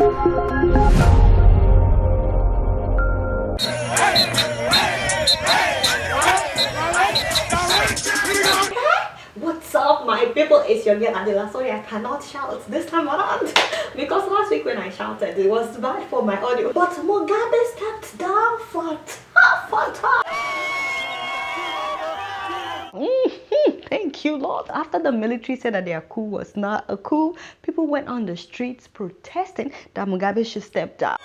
What's up, my people? It's your girl Adeola. Sorry, I cannot shout this time around because last week when I shouted, it was bad for my audio. But Mugabe stepped down for time. Thank you, Lord. After the military said that their coup was not a coup, people went on the streets protesting that Mugabe should step down.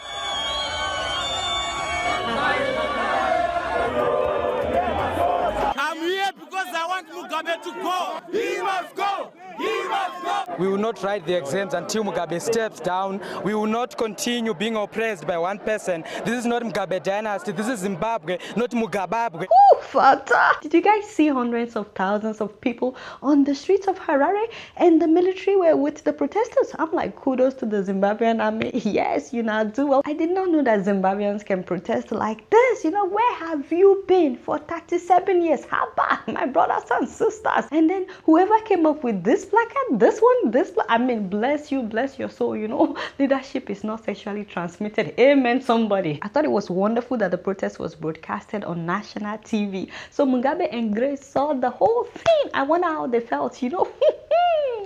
I'm here because I want Mugabe to go. He must go. He must go. We will not write the exams until Mugabe steps down. We will not continue being oppressed by one person. This is not Mugabe dynasty. This is Zimbabwe, not Mugabe. Ooh, Fata! Did you guys see hundreds of thousands of people on the streets of Harare and the military were with the protesters? I'm like, kudos to the Zimbabwean army. Yes, you know, do well. I did not know that Zimbabweans can protest like this. You know, where have you been for 37 years? How about my brothers and sisters? And then whoever came up with this placard, this one, I mean, bless you, bless your soul. You know, leadership is not sexually transmitted. Amen, somebody. I thought it was wonderful that the protest was broadcasted on national TV. So Mugabe and Grace saw the whole thing. I wonder how they felt, you know.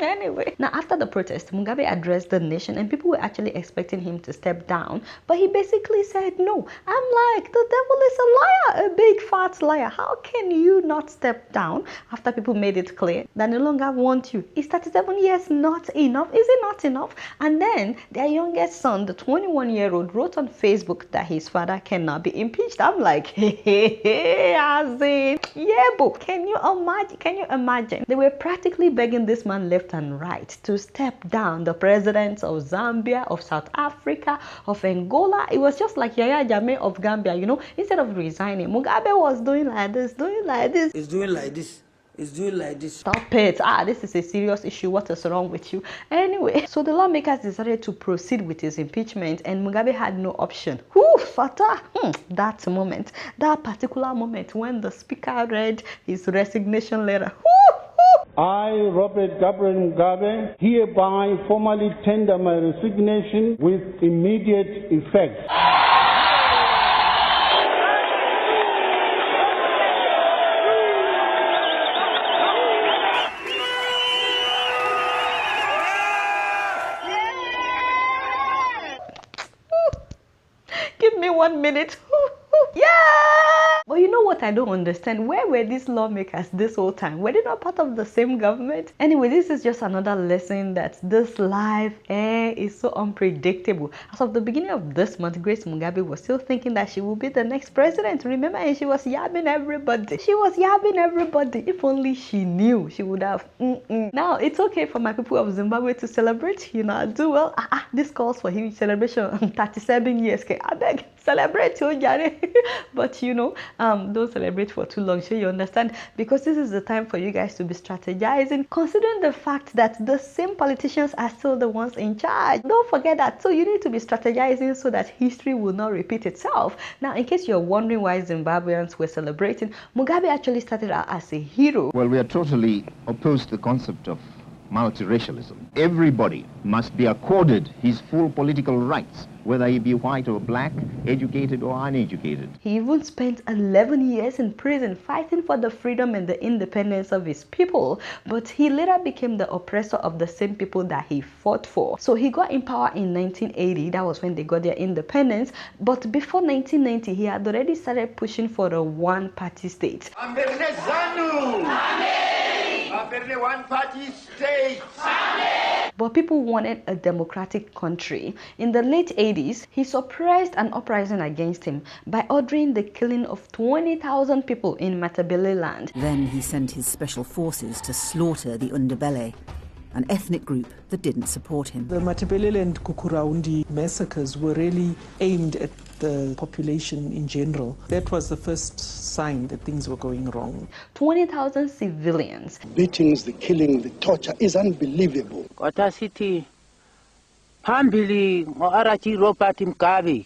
Anyway, now after the protest, Mugabe addressed the nation and people were actually expecting him to step down, but he basically said no. I'm like, the devil is a liar, a big fat liar. How can you not step down after people made it clear that no longer want you? Is 37 years not enough? Is it not enough? And then their youngest son, the 21-year-old, wrote on Facebook that his father cannot be impeached. I'm like, hey, as in, yeah, but can you imagine? They were practically begging this man left and right to step down. The presidents of Zambia, of South Africa, of Angola. It was just like Yaya Jammeh of Gambia, you know. Instead of resigning, Mugabe was doing like this, doing like this. It's doing like this. It's doing like this. Stop it. This is a serious issue. What is wrong with you? Anyway, so the lawmakers decided to proceed with his impeachment and Mugabe had no option. Whoo, Fata! That moment, that particular moment when the speaker read his resignation letter. I, Robert Mugabe, hereby formally tender my resignation with immediate effect. Give me 1 minute. Yeah! But you know what I don't understand? Where were these lawmakers this whole time? Were they not part of the same government? Anyway, this is just another lesson that this life is so unpredictable. As of the beginning of this month, Grace Mugabe was still thinking that she would be the next president. Remember? And she was yabbing everybody. If only she knew, she would have. Now, it's okay for my people of Zimbabwe to celebrate. You know, do well. This calls for huge celebration. 37 years. I beg, celebrate. But you know, don't celebrate for too long, so you understand, because this is the time for you guys to be strategizing, considering the fact that the same politicians are still the ones in charge. Don't forget that. So you need to be strategizing so that history will not repeat itself. Now, in case you're wondering why Zimbabweans were celebrating, Mugabe actually started out as a hero. Well, we are totally opposed to the concept of multiracialism. Everybody must be accorded his full political rights, whether he be white or black, educated or uneducated. He even spent 11 years in prison fighting for the freedom and the independence of his people, but he later became the oppressor of the same people that he fought for. So he got in power in 1980, that was when they got their independence, but before 1990 he had already started pushing for a one-party state. OneParty State. But people wanted a democratic country. In the late 80s, he suppressed an uprising against him by ordering the killing of 20,000 people in Matabele land. Then he sent his special forces to slaughter the Undebele, an ethnic group that didn't support him. The Matabele and Kukuraundi massacres were really aimed at the population in general. That was the first sign that things were going wrong. 20,000 civilians. Beatings, the killing, the torture is unbelievable. Kota City, Hambili Arachi Robert Mugabe.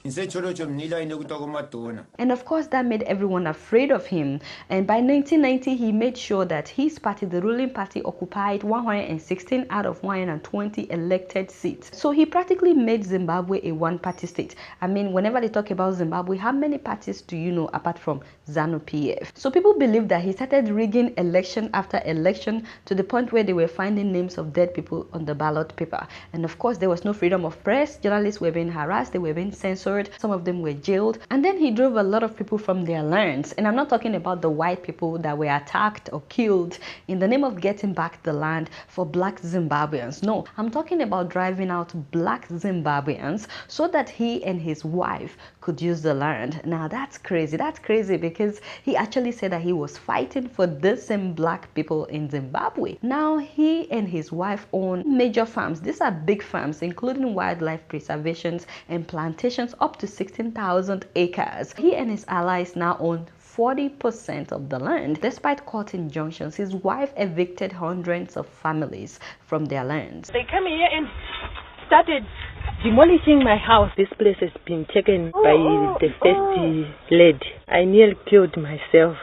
And of course, that made everyone afraid of him. And by 1990, he made sure that his party, the ruling party, occupied 116 out of 120 elected seats. So he practically made Zimbabwe a one-party state. I mean, whenever they talk about Zimbabwe, how many parties do you know apart from ZANU-PF? So people believe that he started rigging election after election to the point where they were finding names of dead people on the ballot paper. And of course, there was no freedom of press. Journalists were being harassed, they were being censored, some of them were jailed. And then he drove a lot of people from their lands. And I'm not talking about the white people that were attacked or killed in the name of getting back the land for black Zimbabweans. No, I'm talking about driving out black Zimbabweans so that he and his wife could use the land. Now that's crazy. That's crazy because he actually said that he was fighting for the same black people in Zimbabwe. Now he and his wife own major farms. These are big farms, including wildlife preservations and plantations up to 16,000 acres. He and his allies now own 40% of the land. Despite court injunctions, his wife evicted hundreds of families from their lands. They came here and started demolishing my house. This place has been taken by the first lady. I nearly killed myself.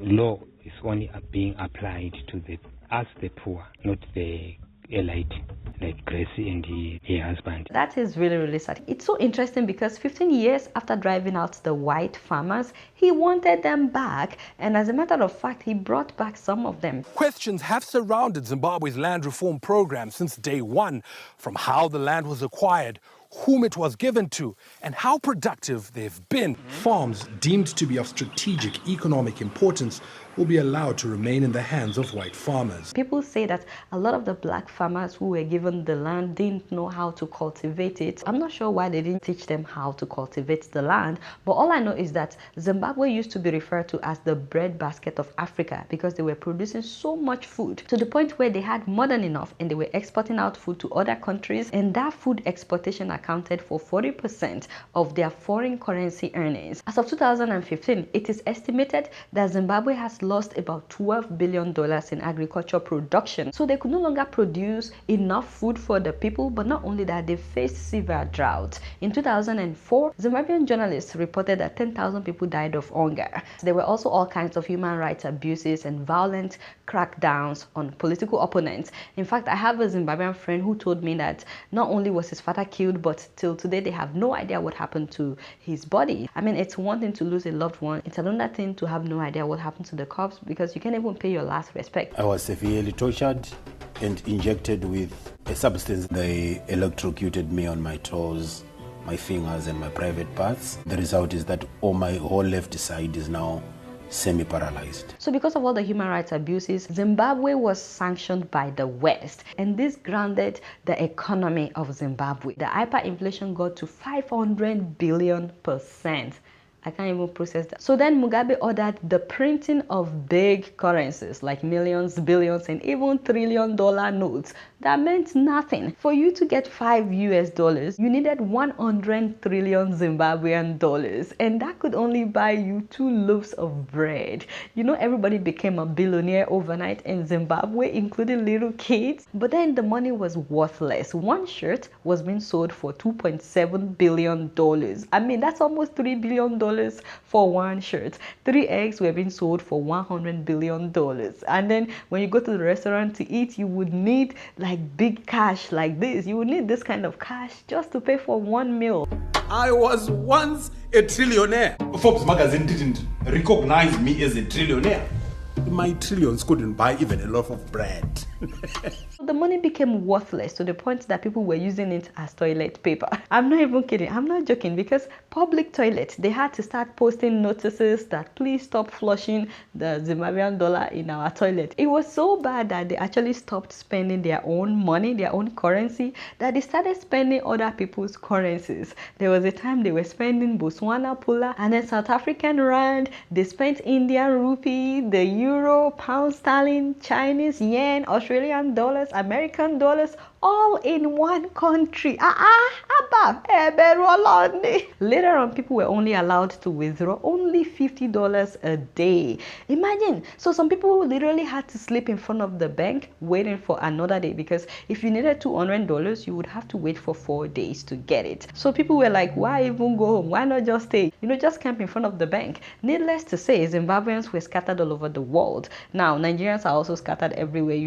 Law is only being applied to us the poor, not the elite, like Gracie and her husband. That is really, really sad. It's so interesting because 15 years after driving out the white farmers, he wanted them back. And as a matter of fact, he brought back some of them. Questions have surrounded Zimbabwe's land reform program since day one, from how the land was acquired, whom it was given to, and how productive they've been. Farms deemed to be of strategic economic importance will be allowed to remain in the hands of white farmers. People say that a lot of the black farmers who were given the land didn't know how to cultivate it. I'm not sure why they didn't teach them how to cultivate the land, but all I know is that Zimbabwe used to be referred to as the breadbasket of Africa because they were producing so much food to the point where they had more than enough and they were exporting out food to other countries, and that food exportation accounted for 40% of their foreign currency earnings. As of 2015, it is estimated that Zimbabwe has lost about $12 billion in agriculture production. So they could no longer produce enough food for the people, but not only that, they faced severe drought. In 2004, Zimbabwean journalists reported that 10,000 people died of hunger. There were also all kinds of human rights abuses and violent crackdowns on political opponents. In fact, I have a Zimbabwean friend who told me that not only was his father killed, but till today they have no idea what happened to his body. I mean, it's one thing to lose a loved one. It's another thing to have no idea what happened to the corpse because you can't even pay your last respect. I was severely tortured and injected with a substance. They electrocuted me on my toes, my fingers and my private parts. The result is that my whole left side is now semi-paralyzed. So because of all the human rights abuses, Zimbabwe was sanctioned by the West, and this grounded the economy of Zimbabwe. The hyperinflation got to 500 billion%. I can't even process that. So then Mugabe ordered the printing of big currencies like millions, billions, and even $1 trillion notes. That meant nothing. For you to get $5 you needed 100 trillion Zimbabwean dollars, and that could only buy you 2 loaves of bread. You know, everybody became a billionaire overnight in Zimbabwe, including little kids. But then the money was worthless. One shirt was being sold for $2.7 billion. I mean, that's almost $3 billion for one shirt. 3 eggs were being sold for $100 billion. And then when you go to the restaurant to eat, you would need like big cash like this. You would need this kind of cash just to pay for one meal. I was once a trillionaire. Forbes magazine didn't recognize me as a trillionaire. My trillions couldn't buy even a loaf of bread. The money became worthless to the point that people were using it as toilet paper. I'm not even kidding. I'm not joking, because public toilets, they had to start posting notices that please stop flushing the Zimbabwean dollar in our toilet. It was so bad that they actually stopped spending their own money, their own currency, that they started spending other people's currencies. There was a time they were spending Botswana pula and then South African rand. They spent Indian rupee, the euro, pound sterling, Chinese yen, Australian dollars, American dollars, all in one country. Later on, people were only allowed to withdraw only $50 a day. Imagine. So some people literally had to sleep in front of the bank waiting for another day, because if you needed $200, you would have to wait for 4 days to get it. So people were like, why even go home? Why not just stay? Just camp in front of the bank. Needless to say, Zimbabweans were scattered all over the world. Now, Nigerians are also scattered everywhere,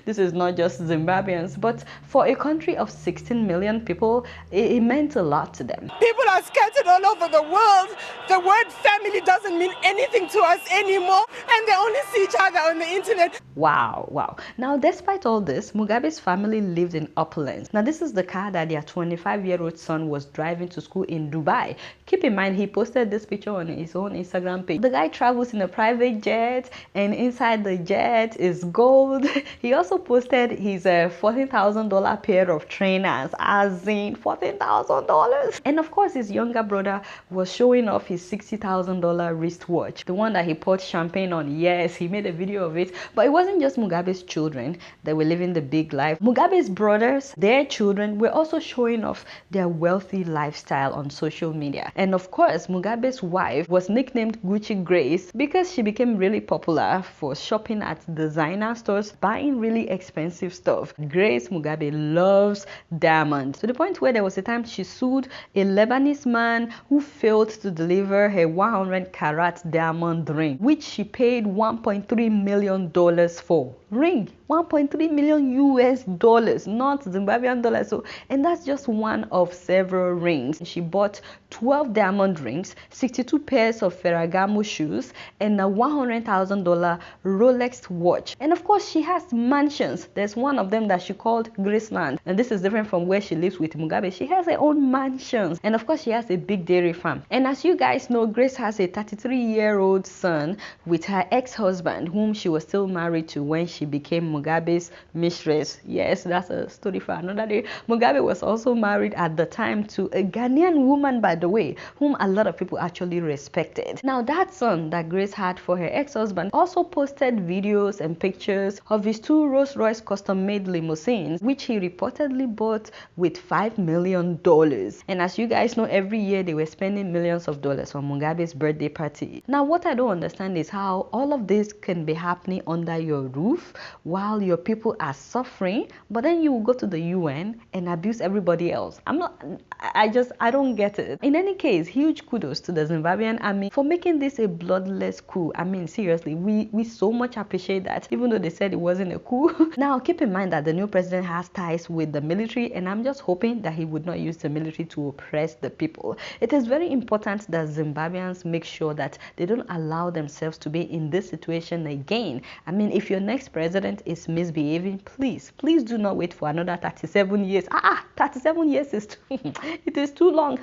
This is not just Zimbabweans, but for a country of 16 million people, it meant a lot to them. People are scattered all over the world. The word family doesn't mean anything to us anymore, and they only see each other on the internet. Wow. Now, despite all this, Mugabe's family lived in opulence. Now, this is the car that their 25-year-old son was driving to school in Dubai. Keep in mind, he posted this picture on his own Instagram page. The guy travels in a private jet, and inside the jet is gold. He also posted his $14,000 pair of trainers, as in $14,000. And of course, his younger brother was showing off his $60,000 wristwatch, the one that he poured champagne on. Yes, he made a video of it. But it wasn't just Mugabe's children that were living the big life. Mugabe's brothers, their children, were also showing off their wealthy lifestyle on social media. And of course, Mugabe's wife was nicknamed Gucci Grace because she became really popular for shopping at designer stores, buying really expensive stuff. Grace Mugabe loves diamonds, to the point where there was a time she sued a Lebanese man who failed to deliver her 100-carat diamond ring, which she paid $1.3 million for. Ring, $1.3 million US, not Zimbabwean dollars. And that's just one of several rings. She bought 12 diamond rings, 62 pairs of Ferragamo shoes, and a $100,000 Rolex watch. And of course, she has mansions. There's one of them that she called Graceland, and this is different from where she lives with Mugabe. She has her own mansions, and of course, she has a big dairy farm. And as you guys know, Grace has a 33-year-old son with her ex-husband, whom she was still married to when she became Mugabe's mistress. Yes, that's a story for another day. Mugabe was also married at the time to a Ghanaian woman, by the way, whom a lot of people actually respected. Now, that son that Grace had for her ex-husband also posted videos and pictures of his 2 Rolls-Royce custom-made limousines, which he reportedly bought with $5 million. And as you guys know, every year they were spending millions of dollars on Mugabe's birthday party. Now, what I don't understand is how all of this can be happening under your roof while your people are suffering, but then you will go to the UN and abuse everybody else. I don't get it. In any case, huge kudos to the Zimbabwean army for making this a bloodless coup. Seriously, we so much appreciate that, even though they said it wasn't a coup. Now, keep in mind that the new president has ties with the military, and I'm just hoping that he would not use the military to oppress the people. It is very important that Zimbabweans make sure that they don't allow themselves to be in this situation again. If your next president is misbehaving, please do not wait for another 37 years. 37 years is it is too long.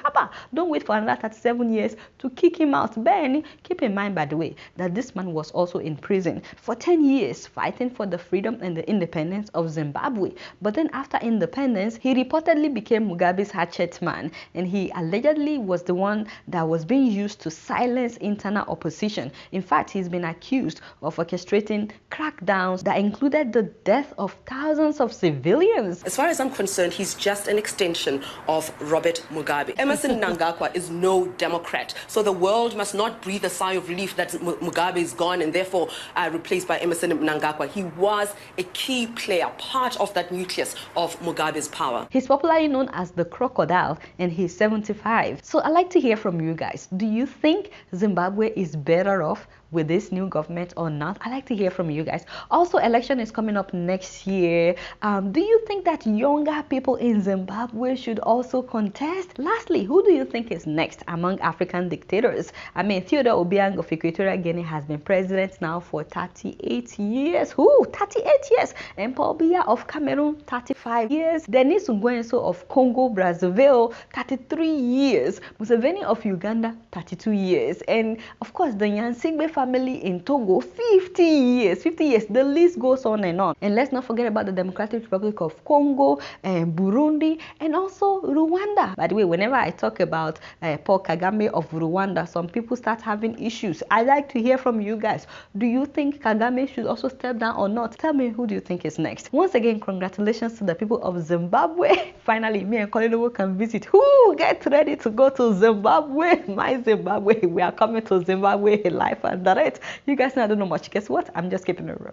Don't wait for another 37 years to kick him out. Ben, keep in mind, by the way, that this man was also in prison for 10 years fighting for the freedom and the independence of Zimbabwe. But then after independence, he reportedly became Mugabe's hatchet man, and he allegedly was the one that was being used to silence internal opposition. In fact, he's been accused of orchestrating crackdowns that included the death of thousands of civilians. As far as I'm concerned, he's just an extension of Robert Mugabe. Emmerson Mnangagwa is no Democrat, so the world must not breathe a sigh of relief that Mugabe is gone and therefore replaced by Emmerson Mnangagwa. He was a key player, part of that nucleus of Mugabe's power. He's popularly known as the crocodile, and he's 75. So I'd like to hear from you guys. Do you think Zimbabwe is better off with this new government or not? I'd like to hear from you guys. Also, election is coming up next year. Do you think that younger people in Zimbabwe should also contest? Lastly, who do you think is next among African dictators? Theodore Obiang of Equatorial Guinea has been president now for 38 years. 38 years. And Paul Biya of Cameroon, 35 years. Denis Nguyenso of Congo Brazzaville, 33 years. Museveni of Uganda, 32 years. And of course, the Nyansigbe family in Togo, 50 years, the list goes on. And let's not forget about the Democratic Republic of Congo, and Burundi, and also Rwanda. By the way, whenever I talk about Paul Kagame of Rwanda, some people start having issues. I'd like to hear from you guys. Do you think Kagame should also step down or not? Tell me, who do you think is next? Once again, congratulations to the people of Zimbabwe. Finally, me and Colin can visit. Who get ready to go to Zimbabwe? My Zimbabwe. We are coming to Zimbabwe live and direct. You guys know I don't know much. Guess what? I'm just keeping it real.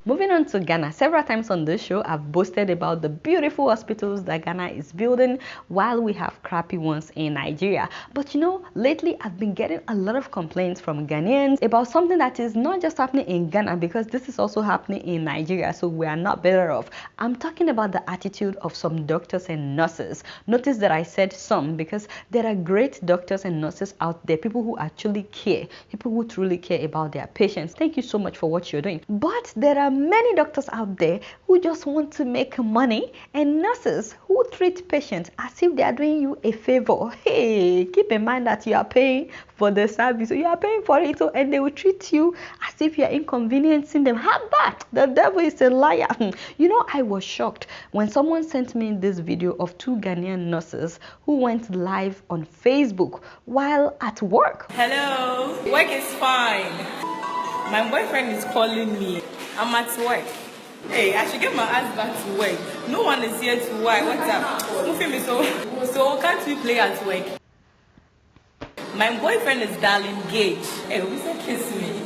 Moving on to Ghana, several times on this show, I've boasted about the beautiful hospitals that Ghana is building while we have crappy ones in Nigeria. But you know, lately I've been getting a lot of complaints from Ghanaians about something that is not just happening in Ghana, because this is also happening in Nigeria, so we are not better off. I'm talking about the attitude of some doctors and nurses. Notice that I said some, because there are great doctors and nurses out there, people who actually care, people who truly care about their patients. Thank you so much for what you're doing. But there are many doctors out there who just want to make money, and nurses who treat patients as if they are doing you a favor. Hey, keep in mind that you are paying for the service, you are paying for it, and they will treat you as if you are inconveniencing them. How bad? The devil is a liar. You know, I was shocked when someone sent me this video of 2 Ghanaian nurses who went live on Facebook while at work. Hello, work is fine. My boyfriend is calling me. I'm at work. Hey, I should get my ass back to work. No one is here to work. What's up? So can't we play at work? My boyfriend is darling Gage. Hey, who's that kiss me?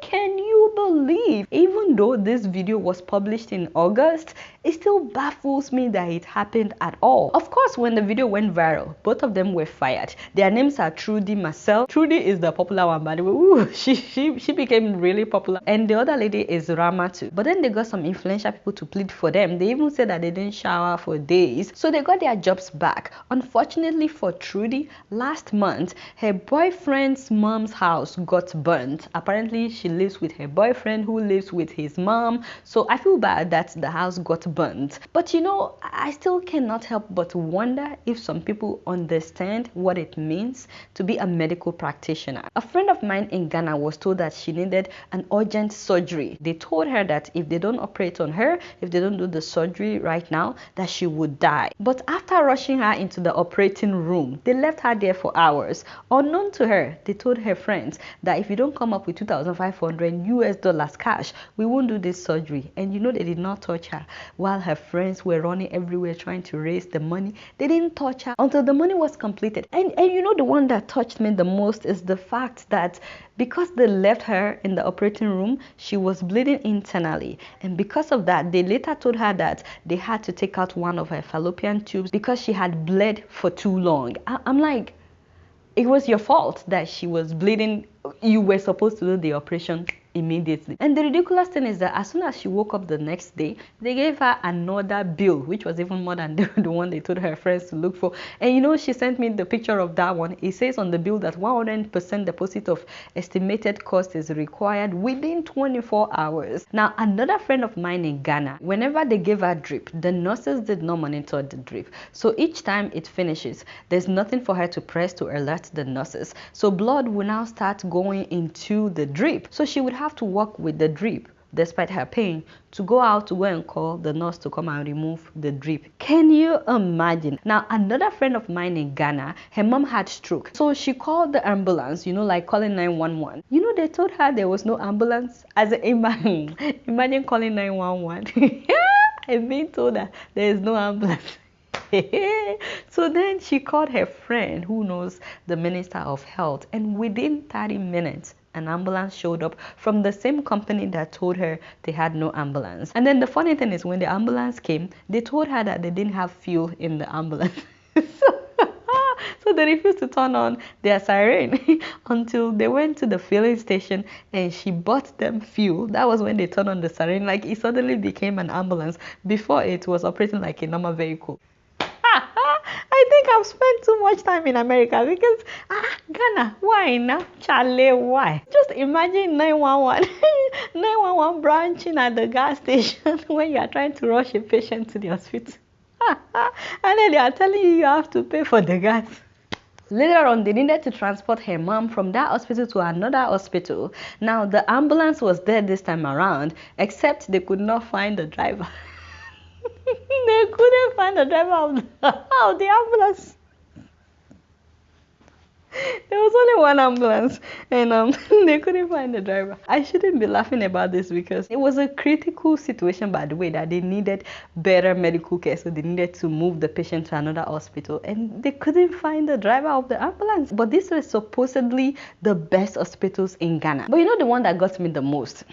Can you believe, even though this video was published in August, it still baffles me that it happened at all. Of course, when the video went viral, both of them were fired. Their names are Trudy Marcel. Trudy is the popular one, by the way. Ooh, she became really popular. And the other lady is Ramatu. But then they got some influential people to plead for them. They even said that they didn't shower for days. So they got their jobs back. Unfortunately for Trudy, last month, her boyfriend's mom's house got burnt. Apparently, she lives with her boyfriend who lives with his mom. So I feel bad that the house got burnt. But you know, I still cannot help but wonder if some people understand what it means to be a medical practitioner. A friend of mine in Ghana was told that she needed an urgent surgery. They told her that if they don't operate on her, if they don't do the surgery right now, that she would die. But after rushing her into the operating room, they left her there for hours. Unknown to her, they told her friends that if you don't come up with $2,500 cash, we won't do this surgery. And you know, they did not touch her. While her friends were running everywhere trying to raise the money, they didn't touch her until the money was completed. And you know, the one that touched me the most is the fact that because they left her in the operating room, she was bleeding internally. And because of that, they later told her that they had to take out one of her fallopian tubes because she had bled for too long. I'm like, it was your fault that she was bleeding. You were supposed to do the operation immediately. And the ridiculous thing is that as soon as she woke up the next day, they gave her another bill, which was even more than the one they told her friends to look for. And you know, she sent me the picture of that one. It says on the bill that 100% deposit of estimated cost is required within 24 hours. Now, another friend of mine in Ghana, whenever they gave her drip, the nurses did not monitor the drip. So each time it finishes, there's nothing for her to press to alert the nurses. So blood will now start going into the drip. So she would have to work with the drip despite her pain to go out to go and call the nurse to come and remove the drip. Can you imagine? Now, another friend of mine in Ghana, her mom had stroke. So she called the ambulance, you know, like calling 911. You know, they told her there was no ambulance. Imagine calling 911 and being told that there is no ambulance. So then she called her friend who knows the Minister of Health, and within 30 minutes an ambulance showed up from the same company that told her they had no ambulance. And then the funny thing is, when the ambulance came, they told her that they didn't have fuel in the ambulance. So they refused to turn on their siren until they went to the filling station and she bought them fuel. That was when they turned on the siren. Like, it suddenly became an ambulance. Before, it was operating like a normal vehicle. I think I've spent too much time in America because Ghana, why now? Charlie, why? Just imagine 911 911 branching at the gas station when you are trying to rush a patient to the hospital. And then they are telling you you have to pay for the gas. Later on, they needed to transport her mom from that hospital to another hospital. Now, the ambulance was there this time around, except they could not find the driver. They couldn't find the driver of the ambulance. There was only one ambulance, and they couldn't find the driver. I shouldn't be laughing about this because it was a critical situation, by the way, that they needed better medical care, so they needed to move the patient to another hospital, and they couldn't find the driver of the ambulance. But these were supposedly the best hospitals in Ghana. But you know the one that got me the most?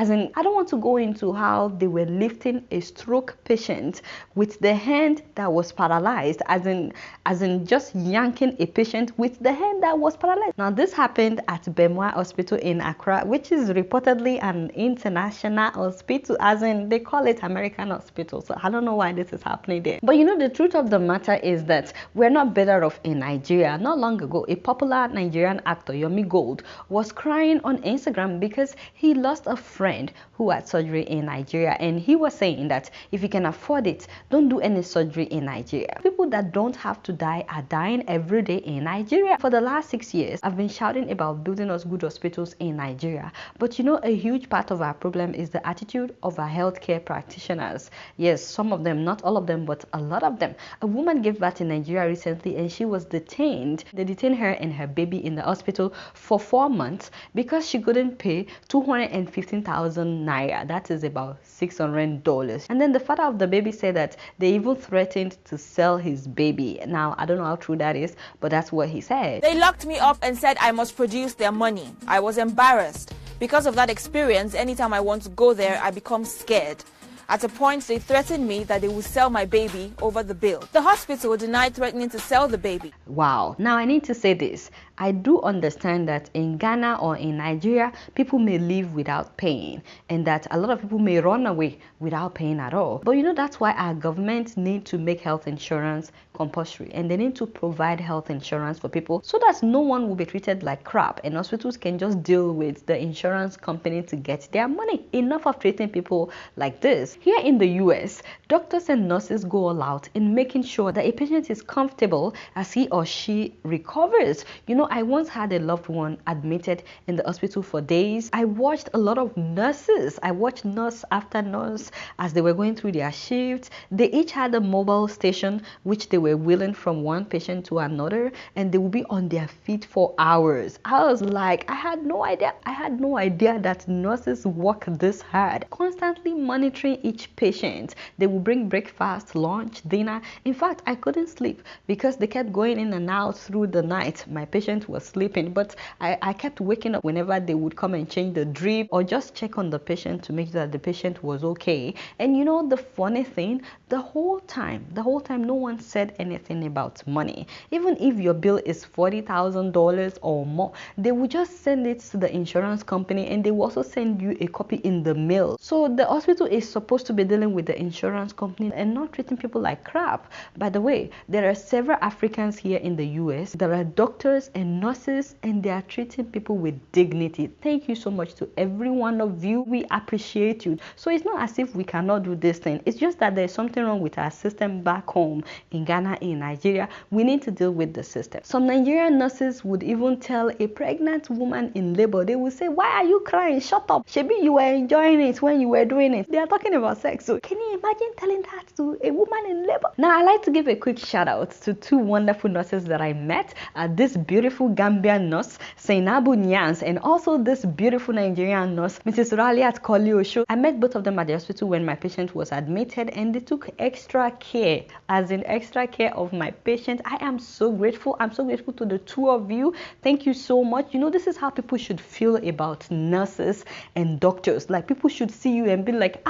As in, I don't want to go into how they were lifting a stroke patient with the hand that was paralyzed, as in just yanking a patient with the hand that was paralyzed. Now, this happened at Bemwa Hospital in Accra, which is reportedly an international hospital, as in they call it American hospital. So I don't know why this is happening there. But you know, the truth of the matter is that we're not better off in Nigeria. Not long ago, a popular Nigerian actor, Yomi Gold, was crying on Instagram because he lost a friend who had surgery in Nigeria, and he was saying that if you can afford it, don't do any surgery in Nigeria. People that don't have to die are dying every day in Nigeria. For the last 6 years, I've been shouting about building us good hospitals in Nigeria, but you know, a huge part of our problem is the attitude of our healthcare practitioners. Yes, some of them, not all of them, but a lot of them. A woman gave birth in Nigeria recently, and she was detained. They detained her and her baby in the hospital for 4 months because she couldn't pay 215,000 naira. That is about $600. And then the father of the baby said that they even threatened to sell his baby. Now, I don't know how true that is, but that's what he said. They locked me up and said I must produce their money. I was embarrassed. Because of that experience, anytime I want to go there, I become scared. At a point, they threatened me that they will sell my baby over the bill. The hospital denied threatening to sell the baby. Wow. Now, I need to say this. I do understand that in Ghana or in Nigeria, people may live without paying, and that a lot of people may run away without paying at all. But you know, that's why our government need to make health insurance compulsory, and they need to provide health insurance for people so that no one will be treated like crap, and hospitals can just deal with the insurance company to get their money. Enough of treating people like this. Here in the US, doctors and nurses go all out in making sure that a patient is comfortable as he or she recovers. You know, I once had a loved one admitted in the hospital for days. I watched a lot of nurses. I watched nurse after nurse as they were going through their shifts. They each had a mobile station which they were wheeling from one patient to another, and they would be on their feet for hours. I was like, I had no idea that nurses work this hard, constantly monitoring each patient. They will bring breakfast, lunch, dinner. In fact, I couldn't sleep because they kept going in and out through the night. My patient was sleeping, but I kept waking up whenever they would come and change the drip or just check on the patient to make sure that the patient was okay. And you know, the funny thing, the whole time no one said anything about money. Even if your bill is $40,000 or more, they will just send it to the insurance company, and they will also send you a copy in the mail. So the hospital is supposed to be dealing with the insurance company and not treating people like crap. By the way, there are several Africans here in the US. There are doctors and nurses, and they are treating people with dignity. Thank you so much to every one of you. We appreciate you. So it's not as if we cannot do this thing. It's just that there's something wrong with our system back home in Ghana, in Nigeria. We need to deal with the system. Some Nigerian nurses would even tell a pregnant woman in labor, they will say, why are you crying? Shut up. Shebi, you were enjoying it when you were doing it. They are talking about sex. So can you imagine telling that to a woman in labor? Now, I like to give a quick shout out to two wonderful nurses that I met. This beautiful Gambian nurse, Sainabu Nyans, and also this beautiful Nigerian nurse, Mrs. Raliat Koliosho. I met both of them at the hospital when my patient was admitted, and they took extra care, as in extra care of my patient. I am so grateful. I'm so grateful to the two of you. Thank you so much. You know, this is how people should feel about nurses and doctors. Like, people should see you and be like,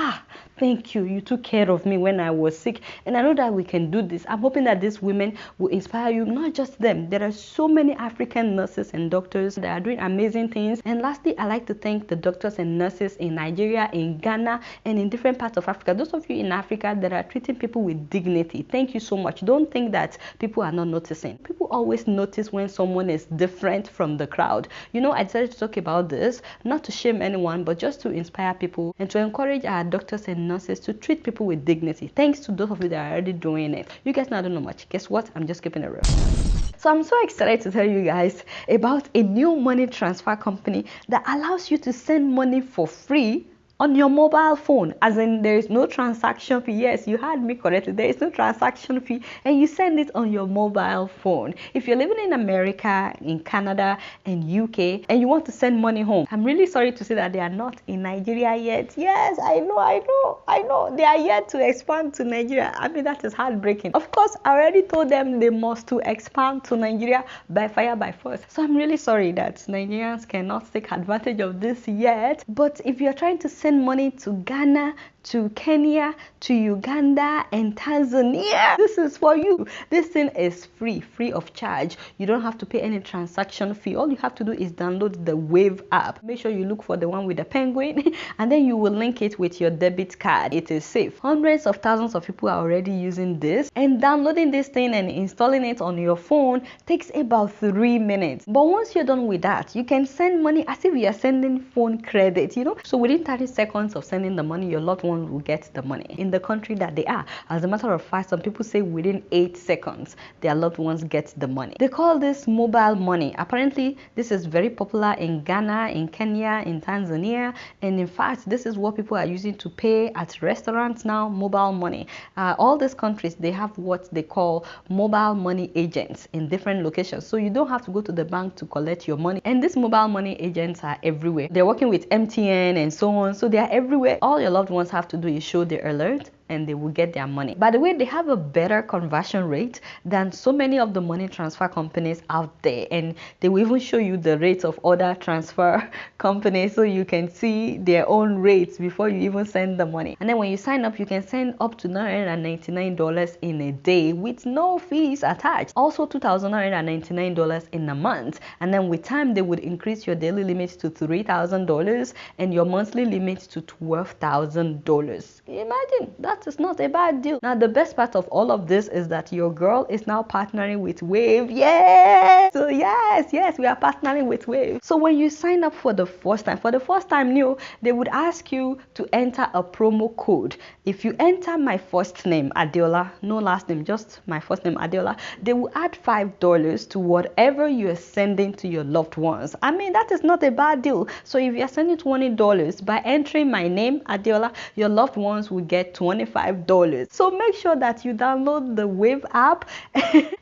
thank you. You took care of me when I was sick. And I know that we can do this. I'm hoping that these women will inspire you, not just them. There are so many African nurses and doctors that are doing amazing things. And lastly, I like to thank the doctors and nurses in Nigeria, in Ghana, and in different parts of Africa. Those of you in Africa that are treating people with dignity, thank you so much. Don't think that people are not noticing. People always notice when someone is different from the crowd. You know, I decided to talk about this, not to shame anyone, but just to inspire people and to encourage our doctors and nurses to treat people with dignity. Thanks to those of you that are already doing it. You guys know I don't know much. Guess what? I'm just keeping it real. So I'm so excited to tell you guys about a new money transfer company that allows you to send money for free on your mobile phone, as in there is no transaction fee. Yes, you heard me correctly. There is no transaction fee, and you send it on your mobile phone. If you're living in America, in Canada, and UK, and you want to send money home, I'm really sorry to say that they are not in Nigeria yet. Yes, I know. They are yet to expand to Nigeria. I mean, that is heartbreaking. Of course, I already told them they must to expand to Nigeria by fire, by force. So I'm really sorry that Nigerians cannot take advantage of this yet. But if you're trying to send money to Ghana, to Kenya, to Uganda, and Tanzania, this is for you. This thing is free of charge. You don't have to pay any transaction fee. All you have to do is download the Wave app. Make sure you look for the one with the penguin, and then you will link it with your debit card. It is safe. Hundreds of thousands of people are already using this, and downloading this thing and installing it on your phone takes about 3 minutes. But once you're done with that, you can send money as if you are sending phone credit, So within 30 seconds of sending the money, your loved one will get the money in the country that they are. As a matter of fact, some people say within 8 seconds their loved ones get the money. They call this mobile money. Apparently this is very popular in Ghana, in Kenya, in Tanzania, and in fact this is what people are using to pay at restaurants now. Mobile money. All these countries, they have what they call mobile money agents in different locations, so you don't have to go to the bank to collect your money. And these mobile money agents are everywhere. They're working with MTN and so on, so they are everywhere. All your loved ones have to do is show the alert and they will get their money. By the way, they have a better conversion rate than so many of the money transfer companies out there, and they will even show you the rates of other transfer companies so you can see their own rates before you even send the money. And then when you sign up, you can send up to $999 in a day with no fees attached. Also $2,999 in a month. And then with time, they would increase your daily limit to $3,000 and your monthly limit to $12,000. Imagine, that is not a bad deal. Now the best part of all of this is that your girl is now partnering with Wave. Yes, so yes, we are partnering with Wave. So when you sign up for the first time new, they would ask you to enter a promo code. If you enter my first name Adeola, no last name, just my first name Adeola, they will add $5 to whatever you are sending to your loved ones. I mean, that is not a bad deal. So if you are sending $20, by entering my name Adeola, your loved ones will get $25. So make sure that you download the Wave app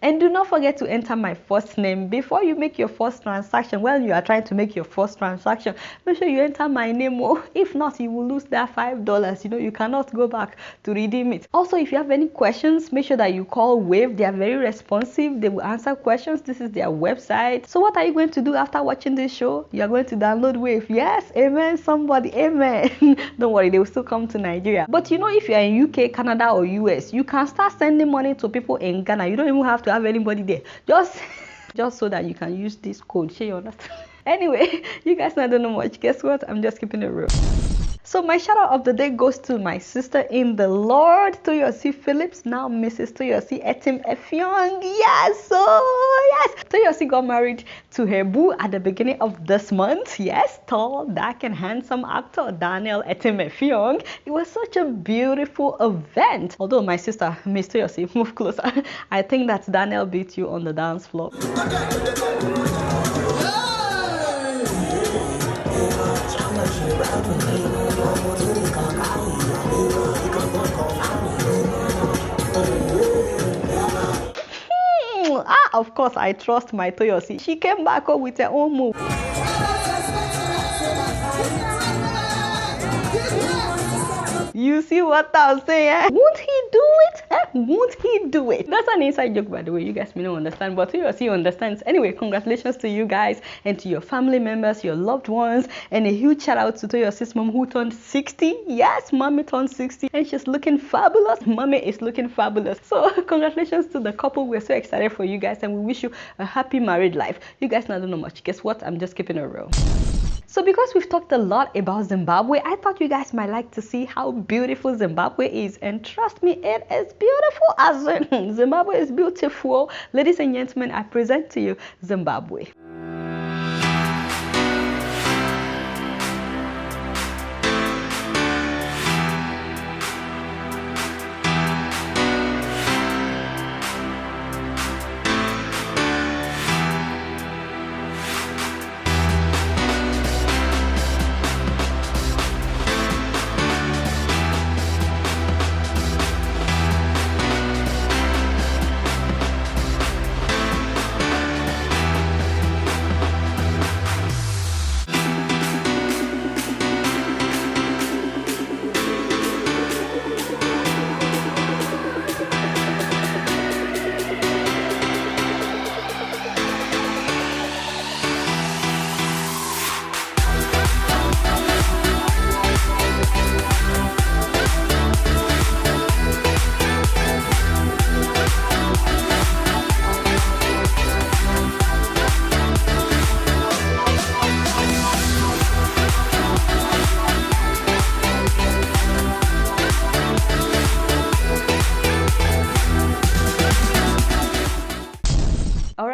and do not forget to enter my first name before you make your first transaction. When you are trying to make your first transaction, make sure you enter my name. If not, you will lose that $5. You cannot go back to redeem it. Also, if you have any questions, make sure that you call Wave. They are very responsive. They will answer questions. This is their website. So what are you going to do after watching this show? You are going to download Wave. Yes, amen, somebody, amen. Don't worry, they will still come to Nigeria. But if you are in UK, Canada, or US, you can start sending money to people in Ghana. You don't even have to have anybody there. Just so that you can use this code. Sure, you understand? Anyway, you guys don't know much. Guess what? I'm just keeping it real. So my shout out of the day goes to my sister in the Lord, Toyosi Phillips, now Mrs. Toyosi Etim-Effiong. Yes, Toyosi got married to her boo at the beginning of this month. Yes, tall, dark, and handsome actor Daniel Etim-Effiong. It was such a beautiful event. Although my sister, Miss Toyosi, move closer. I think that Daniel beat you on the dance floor. Of course, I trust my Toyosi. She came back up with her own move. You see what I'm saying? Won't he do it? Won't he do it? That's an inside joke, by the way. You guys may not understand, but Toyosi understands. Anyway, congratulations to you guys and to your family members, your loved ones, and a huge shout out to Toyosi's mom who turned 60. Yes, mommy turned 60 and she's looking fabulous. Mommy is looking fabulous. So congratulations to the couple. We're so excited for you guys and we wish you a happy married life. You guys don't know much. Guess what? I'm just keeping it real. So because we've talked a lot about Zimbabwe, I thought you guys might like to see how beautiful Zimbabwe is. And trust me, it is beautiful. As in, Zimbabwe is beautiful. Ladies and gentlemen, I present to you Zimbabwe.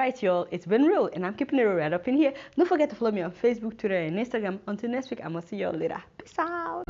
Alright, y'all, it's been real, and I'm keeping it real right up in here. Don't forget to follow me on Facebook, Twitter, and Instagram. Until next week, I'm gonna see y'all later. Peace out.